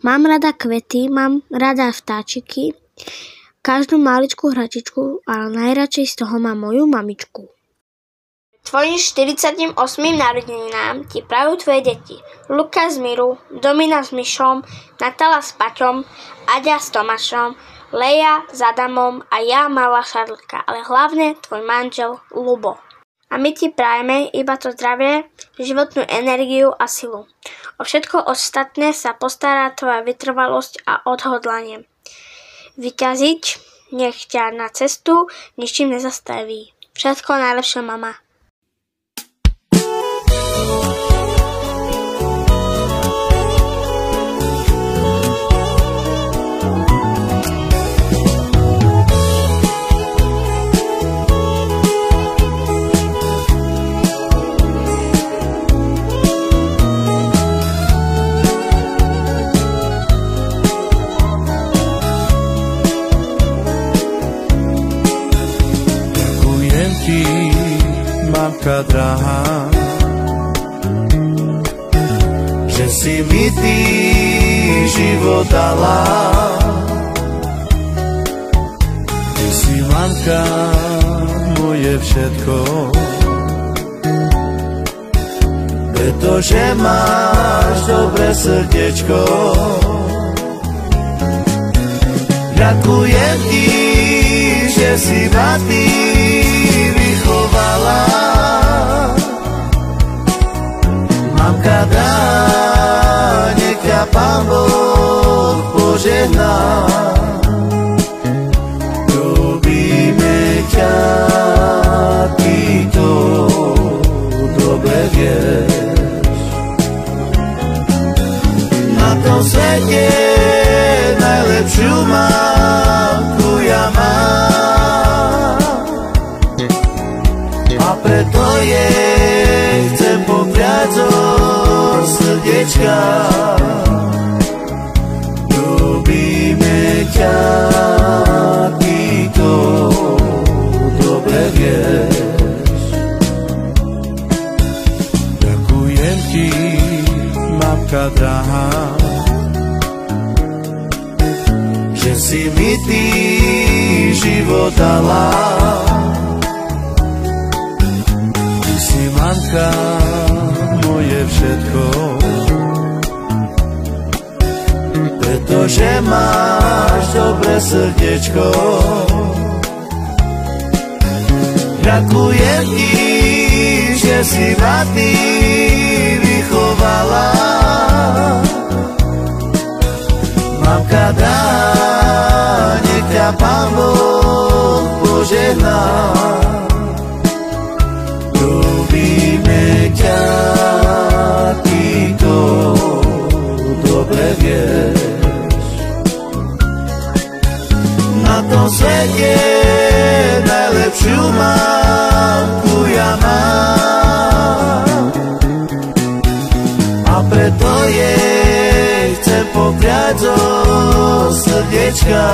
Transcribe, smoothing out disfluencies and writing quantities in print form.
Mám rada kvety, mám rada vtáčiky, každú maličkú hračičku, ale najradšej z toho mám moju mamičku. Tvojim 48. narodeninám ti prajú tvoje deti. Luka s Miru, Domina s Mišom, Natala s Paťom, Aďa s Tomášom, Leja s Adamom a ja, malá Šarlika, ale hlavne tvoj manžel Ľubo. A my ti prajeme iba to zdravie, životnú energiu a silu. O všetko ostatné sa postará tvoja vytrvalosť a odhodlanie. Vyťaziť, nech ťa na cestu ničím nezastaví. Všetko najlepšie, mama. Mamka drahá, že si mi ty život dala. Ty si mamka, moje všetko, pretože máš dobré srdiečko. Ďakujem ti, že si ma ty vychovala. Mamka dá, nech ťa Pán Boh požehná. Ľúbime ťa, ty to dobre vieš. Na tom svete najlepšiu mamku ja mám. A preto jej chcem popriať zo srdiečka. Ľúbime ťa, ty to dobre vieš. Ďakujem ti, mamka drahá, že si mi ty život dala. Mamka, moje všetko, pretože máš dobré srdiečko. Ďakujem ti, že si ma ty vychovala. Mamka dá, nech ťa Pán Boh požehná. Ľúbime ťa, ty to dobre vieš. Na tom svete najlepšiu mamku ja mám. A preto jej chcem popriať zo srdiečka.